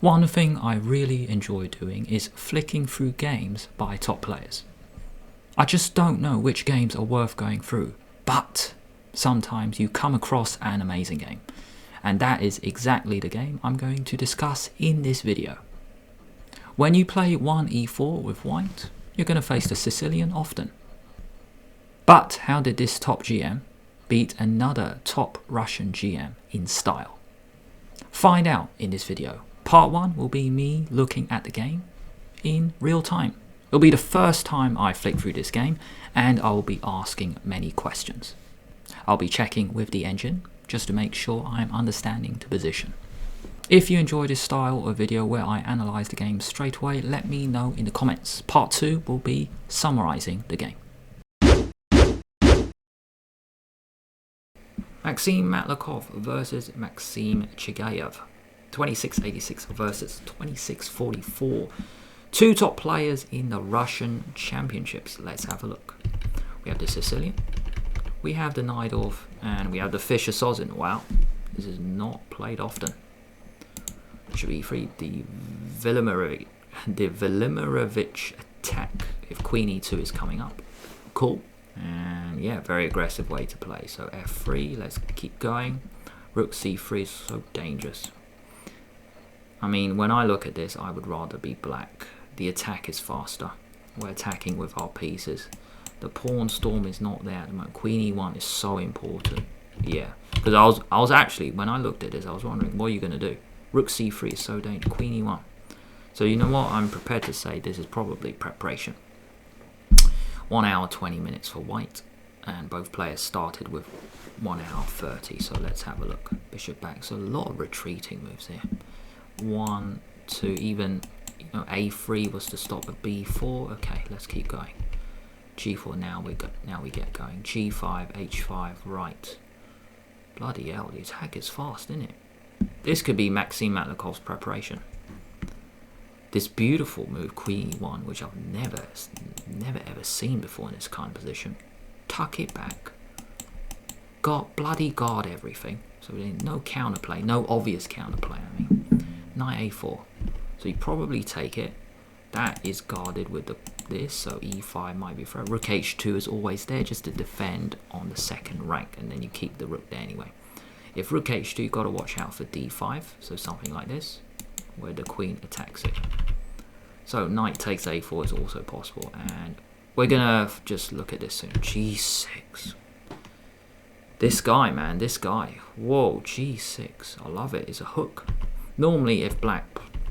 One thing I really enjoy doing is flicking through games by top players. I just don't know which games are worth going through, but sometimes you come across an amazing game, and that is exactly the game I'm going to discuss in this video. When you play 1e4 with white, you're going to face the Sicilian often. But how did this top GM beat another top Russian GM in style? Find out in this video. Part 1 will be me looking at the game in real time. It'll be the first time I flick through this game, and I'll be asking many questions. I'll be checking with the engine just to make sure I'm understanding the position. If you enjoy this style of video where I analyze the game straight away, let me know in the comments. Part 2 will be summarizing the game. Maxim Matlakov versus Maxim Chigayev. 2686 versus 2644. Two top players in the Russian championships. Let's have a look. We have the Sicilian, we have the Najdorf, and we have the Fischer Sozin. Wow, this is not played often. Should be free. The Velimirovich attack if Queen e2 is coming up. Cool. And yeah, very aggressive way to play. So f3, let's keep going. Rook c3 is so dangerous. I mean, when I look at this, I would rather be black. The attack is faster. We're attacking with our pieces. The pawn storm is not there at the moment. Queen e1 is so important. Yeah, because I was actually, when I looked at this, I was wondering, what are you going to do? Rook c3 is so dangerous. Queen e1. So you know what? I'm prepared to say this is probably preparation. 1 hour 20 minutes for white, and both players started with 1 hour 30. So let's have a look. Bishop back. So a lot of retreating moves here. 1, 2, even a3 was to stop at b4. Okay, let's keep going. g4. Now we get going. g5, h5. Right. Bloody hell, the attack is fast, isn't it? This could be Maxim Matlakov's preparation. This beautiful move, Queen e1, which I've never ever seen before in this kind of position. Tuck it back. Bloody guard everything. So no counterplay, no obvious counterplay. I mean, knight a4. So you probably take it. That is guarded with this, so e5 might be thrown. Rook h2 is always there just to defend on the second rank, and then you keep the rook there anyway. If rook h2, you've got to watch out for d5, so something like this, where the queen attacks it. So knight takes a4 is also possible, and we're gonna just look at this soon. g6. This guy, man, this guy. Whoa, g6. I love it. It's a hook. Normally, if black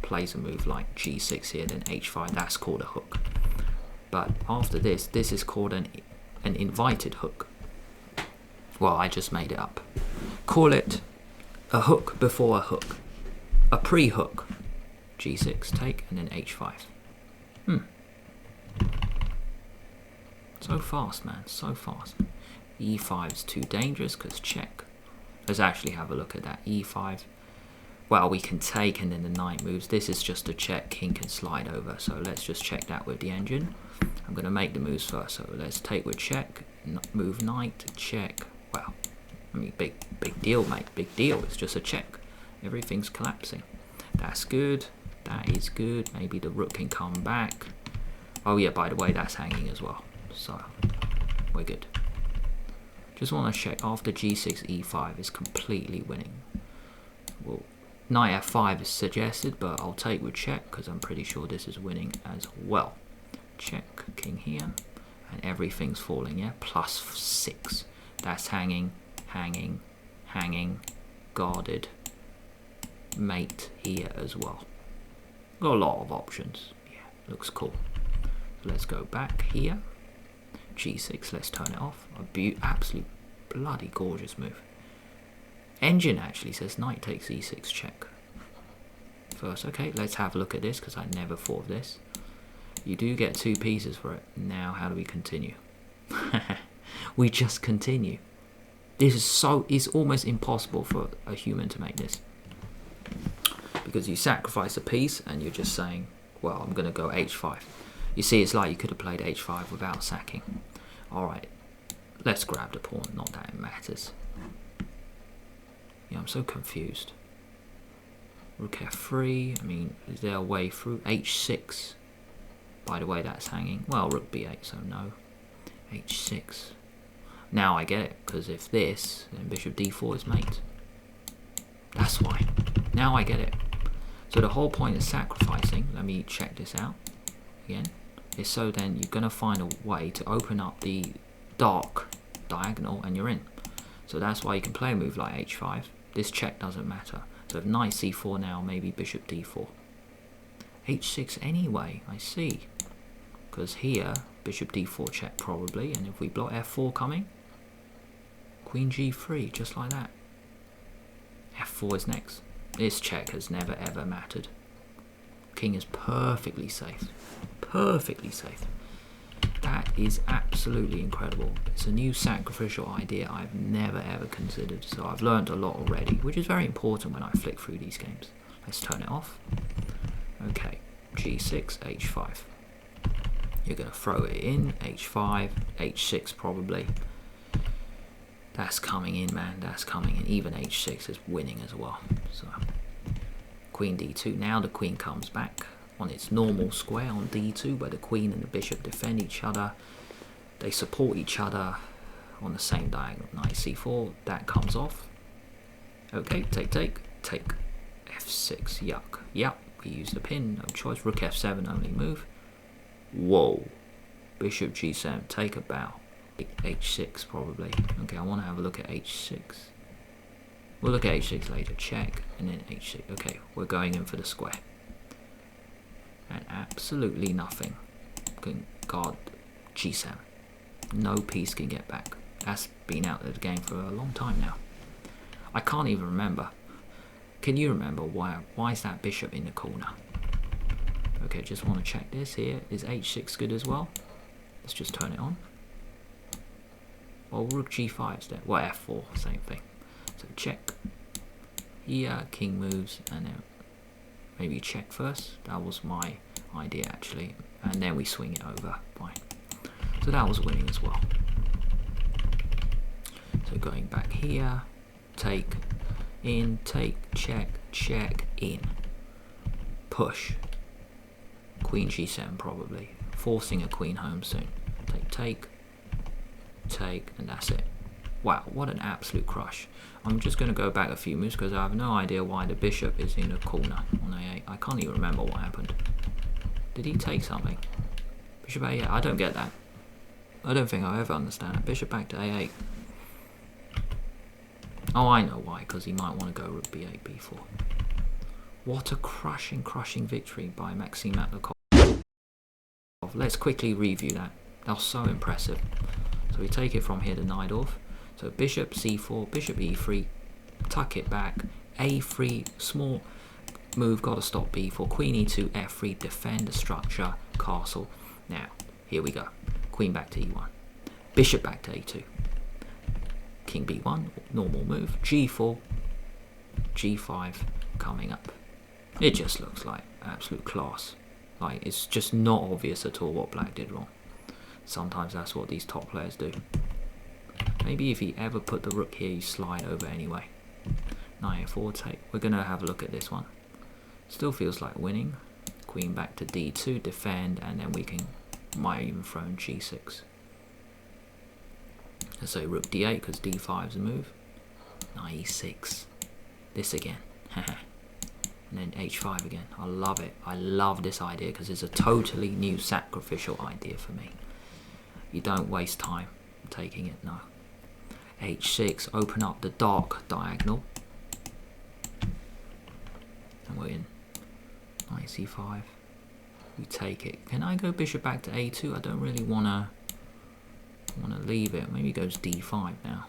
plays a move like g6 here, then h5, that's called a hook. But after this is called an invited hook. Well, I just made it up. Call it a hook before a hook. A pre-hook. g6 take, and then h5. So fast, man, so fast. e5 is too dangerous because check. Let's actually have a look at that. e5. Well, we can take, and then the knight moves. This is just a check. King can slide over. So let's just check that with the engine. I'm going to make the moves first. So let's take with check. Move knight, check. Well, I mean, big deal, mate. Big deal. It's just a check. Everything's collapsing. That's good. That is good. Maybe the rook can come back. Oh yeah, by the way, that's hanging as well. So we're good. Just want to check after g6, e5 is completely winning. Well, knight f5 is suggested, but I'll take with check because I'm pretty sure this is winning as well. Check, king here, and everything's falling, yeah? +6. That's hanging, hanging, hanging, guarded. Mate here as well. Got a lot of options. Yeah, looks cool. So let's go back here. g6, let's turn it off. Absolute bloody gorgeous move. Engine actually says knight takes e6 check. First, okay, let's have a look at this because I never thought of this. You do get 2 pieces for it. Now, how do we continue? We just continue. This is it's almost impossible for a human to make this. Because you sacrifice a piece and you're just saying, well, I'm going to go h5. You see, it's like you could have played h5 without sacking. Alright, let's grab the pawn, not that it matters. Yeah, I'm so confused. Rook f3. I mean, is there a way through? h6. By the way, that's hanging. Well, rook b8, so no. h6. Now I get it, because if this, then bishop d4 is mate. That's why. Now I get it. So the whole point of sacrificing, let me check this out again, is so then you're going to find a way to open up the dark diagonal and you're in. So that's why you can play a move like h5. This check doesn't matter. So if knight c4 now, maybe bishop d4. h6 anyway, I see. Because here, bishop d4 check probably, and if we block f4 coming, queen g3, just like that. f4 is next. This check has never ever mattered. King is perfectly safe. Perfectly safe. That is absolutely incredible. It's a new sacrificial idea I've never ever considered. So I've learned a lot already, which is very important when I flick through these games. Let's turn it off. Okay, g6, h5. You're going to throw it in, h5, h6 probably. That's coming in, man. That's coming in. Even h6 is winning as well. So queen d2. Now the queen comes back on its normal square on d2, where the queen and the bishop defend each other. They support each other on the same diagonal. Knight c4. That comes off. Okay, take f6. Yuck. Yep. We use the pin. No choice. Rook f7 only move. Whoa. Bishop g7. Take a bow. h6 probably. Okay, I want to have a look at h6. We'll look at h6 later. Check and then h6. Okay, we're going in for the square. And absolutely nothing can guard g7. No piece can get back. That's been out of the game for a long time now. I can't even remember. Can you remember why is that bishop in the corner? Okay, just want to check this here. Is h6 good as well? Let's just turn it on. Well, rook g5 is there. Well, f4, same thing. So check. Here, king moves, and then maybe check first. That was my idea actually. And then we swing it over. Fine. So that was winning as well. So going back here, take, in, take, check, check, in. Push. Queen g7 probably. Forcing a queen home soon. Take, and that's it. Wow, what an absolute crush. I'm just going to go back a few moves because I have no idea why the bishop is in the corner on a8. I can't even remember what happened. Did he take something? Bishop a8, I don't get that. I don't think I'll ever understand it. Bishop back to a8. Oh, I know why, because he might want to go rook b8, b4. What a crushing victory by Maxim Matlikov. Let's quickly review that. That was so impressive. So we take it from here to Najdorf. So bishop c4, bishop e3, tuck it back, a3, small move, got to stop b4, queen e2, f3, defend the structure, castle. Now, here we go. Queen back to e1, bishop back to a2, king b1, normal move, g4, g5 coming up. It just looks like absolute class. Like, it's just not obvious at all what black did wrong. Sometimes that's what these top players do. Maybe if he ever put the rook here, you slide over anyway. Knight f4 take. We're going to have a look at this one. Still feels like winning. Queen back to d2, defend, and then we might even throw in g6. Let's say rook d8 because d5 is a move. Knight e6. This again. And then h5 again. I love it. I love this idea because it's a totally new sacrificial idea for me. You don't waste time taking it, no. h6, open up the dark diagonal. And we're in. Knight c5. We take it. Can I go bishop back to a2? I don't really want to leave it. Maybe it goes d5 now.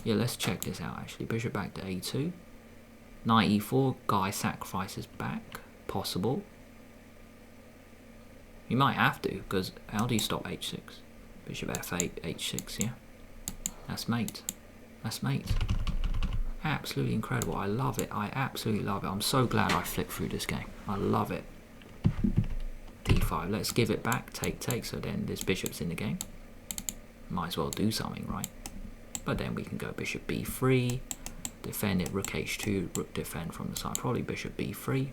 Yeah, let's check this out actually. Bishop back to a2. Knight e4, guy sacrifices back. Possible. You might have to, because how do you stop h6? Bishop f8, h6, yeah? That's mate. That's mate. Absolutely incredible. I love it. I absolutely love it. I'm so glad I flipped through this game. I love it. d5. Let's give it back. Take. So then this bishop's in the game. Might as well do something, right? But then we can go bishop b3. defend it. Rook h2, rook defend from the side. Probably bishop b3.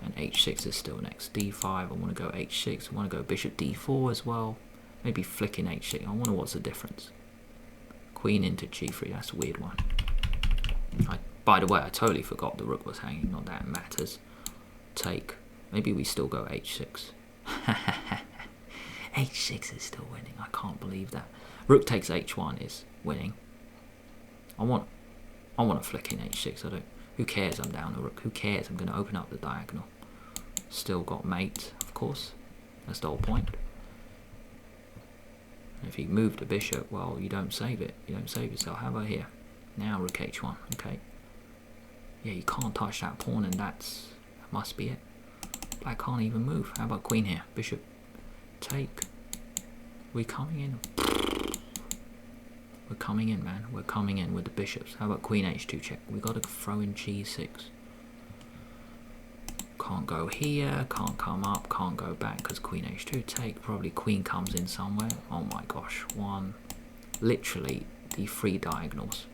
And h6 is still next. d5, I want to go h6. I want to go bishop d4 as well. Maybe flicking h6. I wonder what's the difference. Queen into g3, that's a weird one. By the way, I totally forgot the rook was hanging. Not that it matters. Take. Maybe we still go h6. h6 is still winning. I can't believe that. Rook takes h1 is winning. I want to flick in h6. I don't. Who cares? I'm down a rook. Who cares? I'm going to open up the diagonal. Still got mate, of course. That's the whole point. If you move the bishop, well, you don't save it. You don't save yourself. How about here? Now rook h1. Okay. Yeah, you can't touch that pawn, and that must be it. Black can't even move. How about queen here? Bishop take. We coming in. We're coming in, man. We're coming in with the bishops. How about queen h2 check? We got to throw in g6. Can't go here. Can't come up. Can't go back because queen h2 take. Probably queen comes in somewhere. Oh my gosh. Literally the 3 diagonals.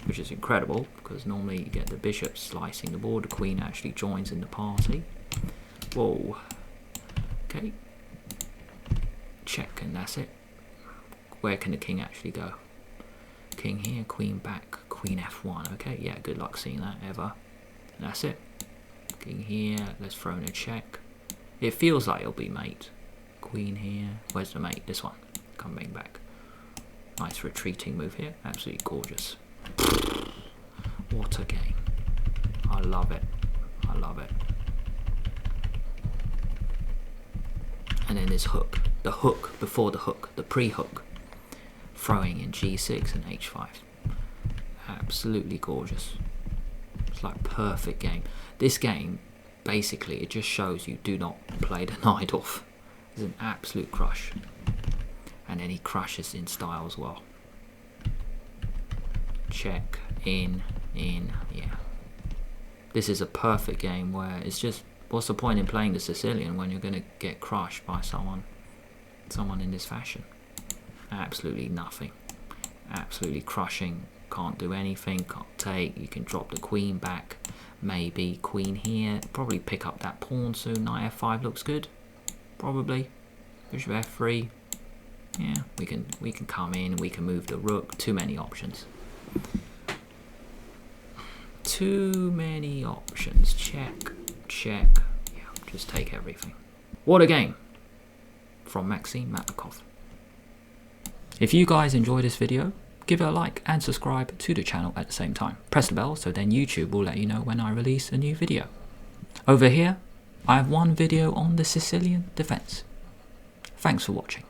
Which is incredible because normally you get the bishop slicing the board. The queen actually joins in the party. Whoa. Okay. Check, and that's it. Where can the king actually go? King here, queen back, queen f1. Okay, yeah, good luck seeing that ever. And that's it. King here, let's throw in a check. It feels like it'll be mate. Queen here. Where's the mate? This one. Coming back. Nice retreating move here. Absolutely gorgeous. What a game. I love it. I love it. And then this hook. The hook before the hook. The pre-hook. Throwing in g6 and h5. Absolutely gorgeous. It's like perfect game. This game, basically, it just shows you do not play the Najdorf. It's an absolute crush. And then he crushes in style as well. Check, in, yeah. This is a perfect game where it's just, what's the point in playing the Sicilian when you're going to get crushed by someone in this fashion? Absolutely nothing. Absolutely crushing. Can't do anything, can't take. You can drop the queen back. Maybe queen here. Probably pick up that pawn soon. Knight f5 looks good. Probably. Bishop f3. Yeah, we can come in, we can move the rook. Too many options. Too many options. Check, check. Yeah, just take everything. What a game. From Maxime Matlikov. If you guys enjoy this video, give it a like and subscribe to the channel at the same time. Press the bell so then YouTube will let you know when I release a new video. Over here, I have one video on the Sicilian defense. Thanks for watching.